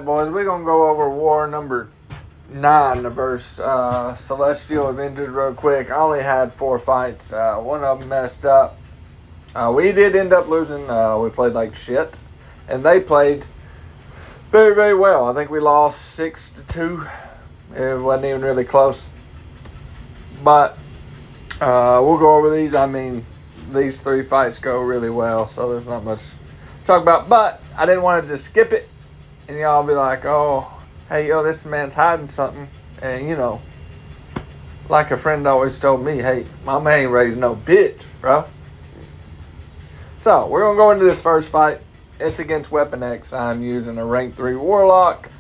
boys, we're going to go over war number 9 versus Celestial Avengers real quick. I only had 4 fights. One of them messed up. We did end up losing. We played like shit. And they played very, very well. I think we lost 6-2. It wasn't even really close. But we'll go over these. I mean, these 3 fights go really well, so there's not much to talk about. But I didn't want to just skip it. And y'all be like, oh, hey, yo, this man's hiding something. And, you know, like a friend always told me, hey, mama ain't raised no bitch, bro. So, we're going to go into this first fight. It's against Weapon X. I'm using a rank 3 Warlock.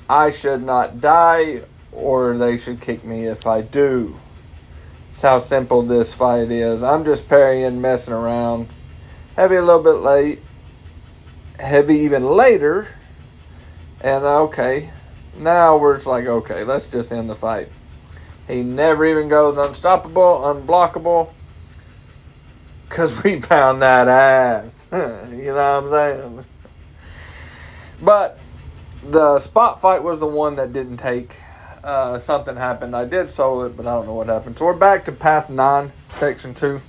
I should not die, or they should kick me if I do. That's how simple this fight is. I'm just parrying, messing around. Heavy a little bit late. Heavy even later. And okay, now we're just like, okay, let's just end the fight. He never even goes unstoppable, unblockable. Because we pound that ass. You know what I'm saying? But the spot fight was the one that didn't take. Something happened. I did solo it, but I don't know what happened. So we're back to Path 9, Section 2.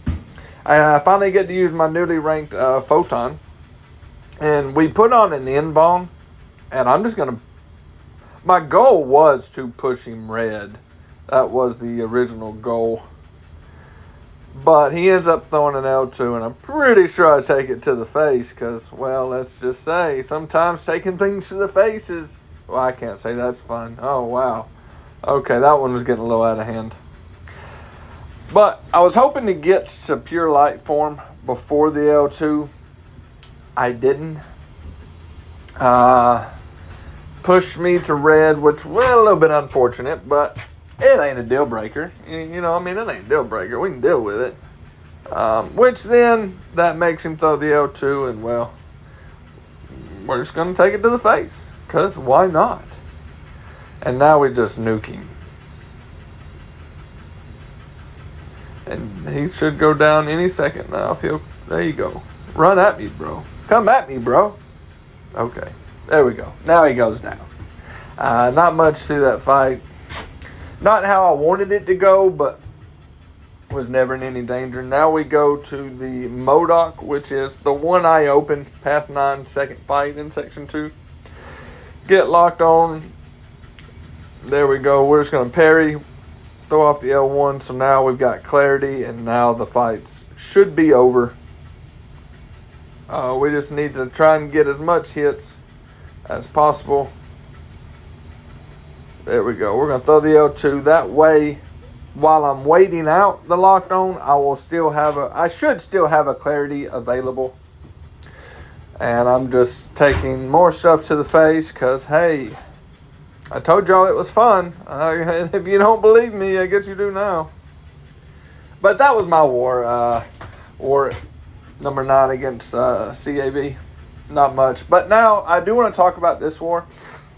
I finally get to use my newly ranked Photon. And we put on an N-Bone. And I'm just going to... My goal was to push him red. That was the original goal. But he ends up throwing an L2, and I'm pretty sure I take it to the face because, well, let's just say, sometimes taking things to the face is... Well, I can't say that's fun. Oh, wow. Okay, that one was getting a little out of hand. But I was hoping to get to pure light form before the L2. I didn't. Pushed me to red, which, well, a little bit unfortunate, but it ain't a deal breaker. You know, I mean, it ain't a deal breaker. We can deal with it. Which then, that makes him throw the L2, and, well, we're just going to take it to the face. Because why not? And now we just nuke him. And he should go down any second now. There you go. Run at me, bro. Come at me, bro. Okay. There we go. Now he goes down. Not much to that fight. Not how I wanted it to go, but was never in any danger. Now we go to the Modok, which is the one I opened. Path 9, second fight in Section 2. Get locked on. There we go. We're just going to parry. Throw off the L1. So now we've got clarity, and now the fights should be over. We just need to try and get as much hits as possible. There we go. We're going to throw the L2. That way, while I'm waiting out the locked on, I should still have a clarity available. And I'm just taking more stuff to the face because, hey, I told y'all it was fun. If you don't believe me, I guess you do now. But that was my war. War number 9 against C.AV. Not much. But now, I do want to talk about this war.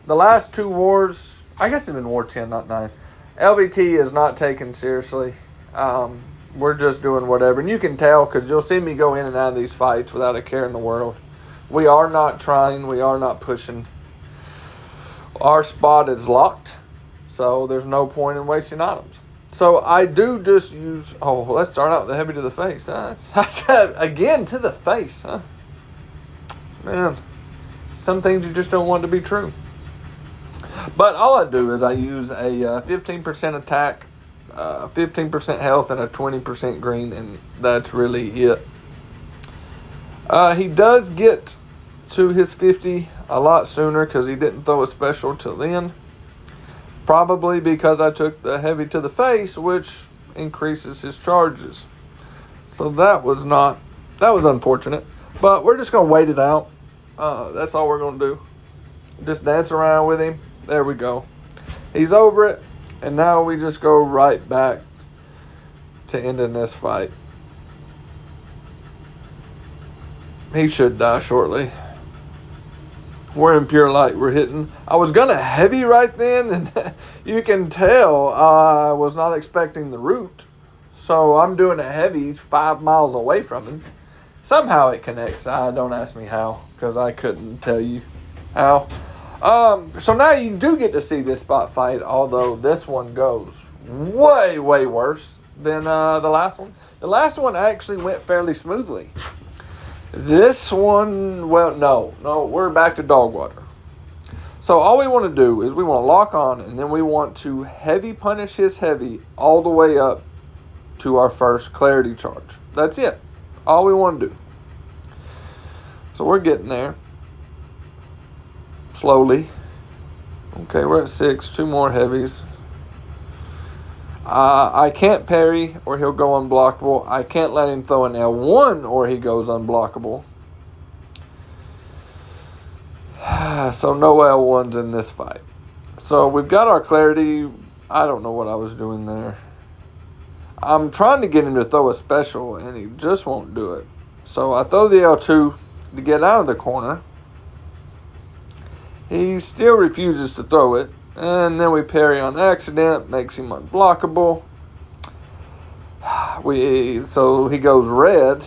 The last 2 wars, I guess even War 10, not 9. LVT is not taken seriously. We're just doing whatever. And you can tell because you'll see me go in and out of these fights without a care in the world. We are not trying. We are not pushing. Our spot is locked. So there's no point in wasting items. So I do just use... Oh, let's start out with the heavy to the face. Huh? I said, again, to the face, huh? Man, some things you just don't want to be true. But all I do is I use a 15% attack, 15% health, and a 20% green, and that's really it. He does get to his 50 a lot sooner because he didn't throw a special till then. Probably because I took the heavy to the face, which increases his charges. So that was unfortunate. But we're just going to wait it out. That's all we're going to do. Just dance around with him. There we go. He's over it. And now we just go right back to ending this fight. He should die shortly. We're in pure light. We're hitting. I was going to heavy right then. And you can tell I was not expecting the root. So I'm doing a heavy 5 miles away from him. Somehow it connects. Don't ask me how, because I couldn't tell you how. So now you do get to see this spot fight, although this one goes way, way worse than the last one. The last one actually went fairly smoothly. This one, well, no, we're back to dog water. So all we want to do is we want to lock on, and then we want to heavy punish his heavy all the way up to our first clarity charge. That's it. All we want to do. So we're getting there. Slowly. Okay, we're at 6. 2 more heavies. I can't parry or he'll go unblockable. I can't let him throw an L1 or he goes unblockable. So no L1s in this fight. So we've got our clarity. I don't know what I was doing there. I'm trying to get him to throw a special and he just won't do it. So I throw the L2 to get out of the corner. He still refuses to throw it. And then we parry on accident, makes him unblockable. So he goes red,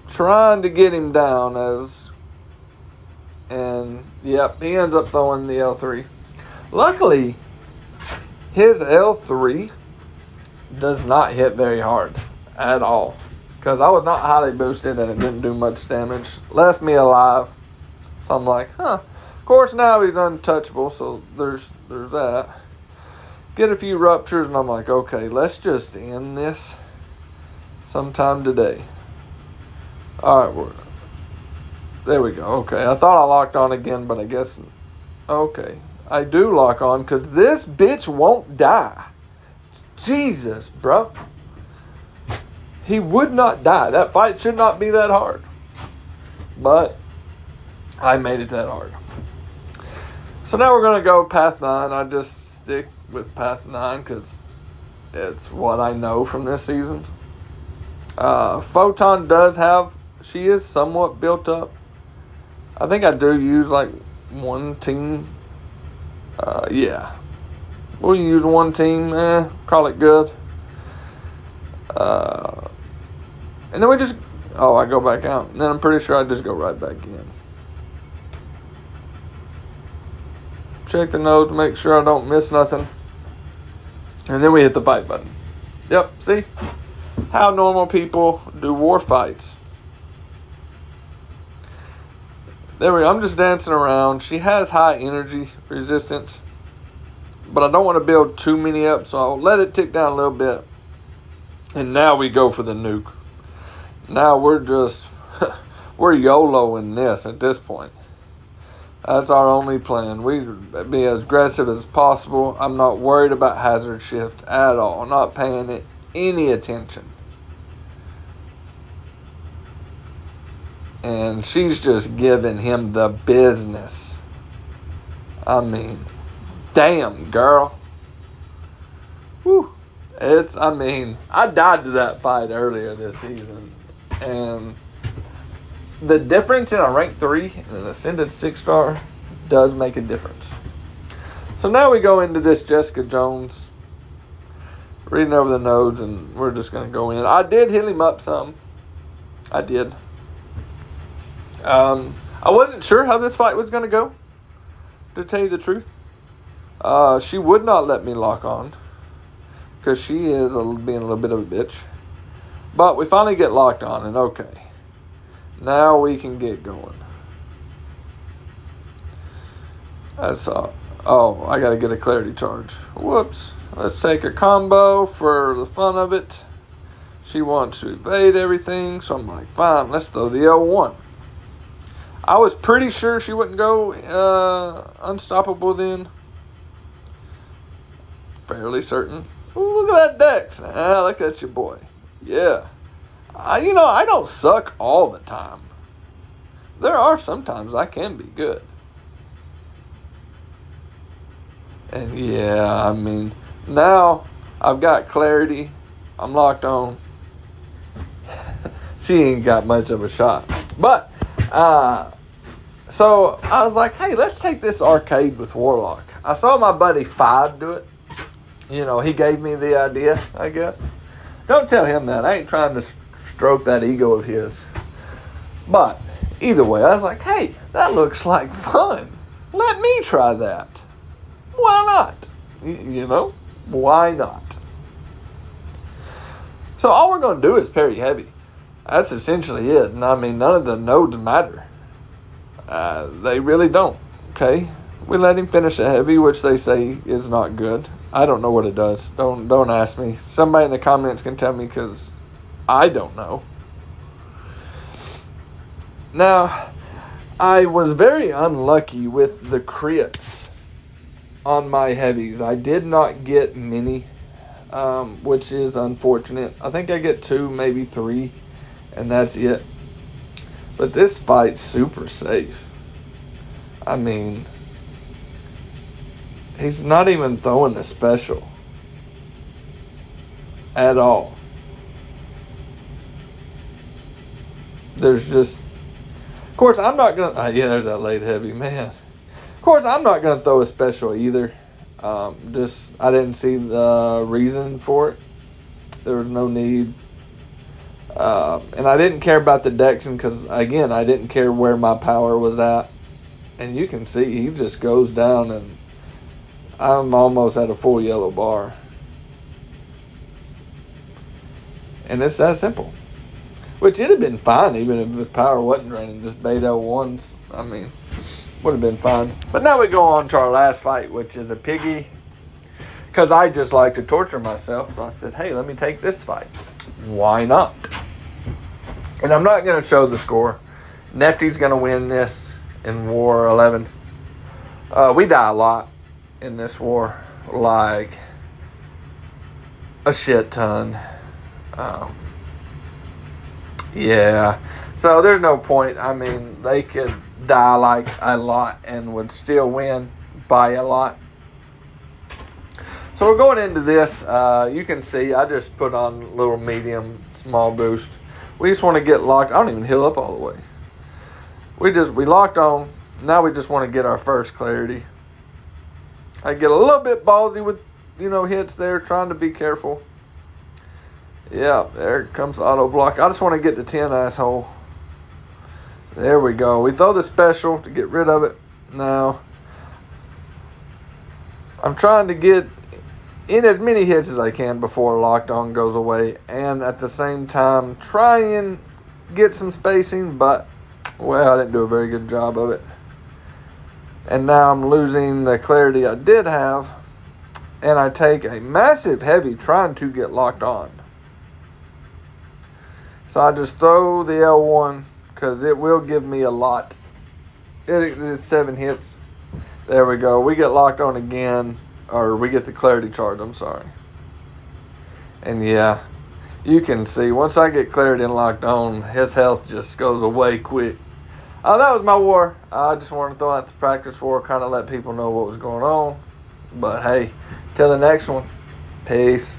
trying to get him down and yep, he ends up throwing the L3. Luckily, his L3 does not hit very hard at all, because I was not highly boosted and it didn't do much damage. Left me alive. So I'm like, Of course, now he's untouchable, so there's that. Get a few ruptures, and I'm like, okay, let's just end this sometime today. All right, there we go. Okay, I thought I locked on again, but I guess, okay. I do lock on, because this bitch won't die. Jesus, bro. He would not die. That fight should not be that hard. But I made it that hard. So now we're going to go path 9. I just stick with path 9 because it's what I know from this season. Photon she is somewhat built up. I think I do use like one team. Yeah. We'll use one team. Call it good. And then I go back out. And then I'm pretty sure I just go right back in. Check the notes, make sure I don't miss nothing. And then we hit the fight button. Yep, see? How normal people do war fights. There we go. I'm just dancing around. She has high energy resistance, but I don't want to build too many up, so I'll let it tick down a little bit. And now we go for the nuke. Now we're YOLOing this at this point. That's our only plan. We be as aggressive as possible. I'm not worried about hazard shift at all. I'm not paying it any attention. And she's just giving him the business. I mean, damn, girl. Whew. I died to that fight earlier this season. And the difference in a rank 3 and an ascended 6-star does make a difference. So now we go into this Jessica Jones, reading over the nodes, and we're just going to go in. I did heal him up some. I did. I wasn't sure how this fight was going to go, to tell you the truth. She would not let me lock on, because she is being a little bit of a bitch. But we finally get locked on, and okay. Now we can get going. That's all. Oh, I got to get a clarity charge. Whoops. Let's take a combo for the fun of it. She wants to evade everything, so I'm like, fine, let's throw the L1. I was pretty sure she wouldn't go unstoppable then. Fairly certain. Ooh, look at that Dex. Look at your boy. Yeah. I don't suck all the time. There are sometimes I can be good. And yeah, now I've got clarity. I'm locked on. She ain't got much of a shot. But, so I was like, hey, let's take this arcade with Warlock. I saw my buddy Five do it. He gave me the idea, I guess. Don't tell him that. I ain't trying to stroke that ego of his. But either way, I was like, hey, that looks like fun. Let me try that. Why not? You know, why not? So all we're going to do is parry heavy. That's essentially it. And I mean, none of the nodes matter. They really don't. Okay? We let him finish a heavy, which they say is not good. I don't know what it does. Don't ask me. Somebody in the comments can tell me, because I don't know. Now, I was very unlucky with the crits on my heavies. I did not get many, which is unfortunate. I think I get 2, maybe 3, and that's it. But this fight's super safe. I mean, he's not even throwing the special at all. There's just, of course, I'm not going to, yeah, there's that late heavy, man. Of course, I'm not going to throw a special either. I didn't see the reason for it. There was no need. And I didn't care about the Dexon because, again, I didn't care where my power was at. And you can see he just goes down, and I'm almost at a full yellow bar. And it's that simple. Which it'd have been fine even if his power wasn't draining. Just bait L1s. I mean, would have been fine. But now we go on to our last fight, which is a piggy. Because I just like to torture myself. So I said, hey, let me take this fight. Why not? And I'm not going to show the score. Nefti's going to win this in War 11. We die a lot in this war. Like a shit ton. Yeah. So there's no point. I mean, they could die like a lot and would still win by a lot. So we're going into this. You can see I just put on a little medium, small boost. We just want to get locked. I don't even heal up all the way. We locked on. Now we just want to get our first clarity. I get a little bit ballsy with, hits there, trying to be careful. Yeah, there comes the auto block. I just want to get to 10, asshole. There we go. We throw the special to get rid of it. Now, I'm trying to get in as many hits as I can before locked on goes away. And at the same time, try and get some spacing. But, well, I didn't do a very good job of it. And now I'm losing the clarity I did have. And I take a massive heavy trying to get locked on. So I just throw the L1 because it will give me a lot. It's 7 hits. There we go. We get locked on again. Or we get the clarity charge, I'm sorry. And yeah, you can see once I get clarity and locked on, his health just goes away quick. That was my war. I just wanted to throw out the practice war, kind of let people know what was going on. But hey, till the next one. Peace.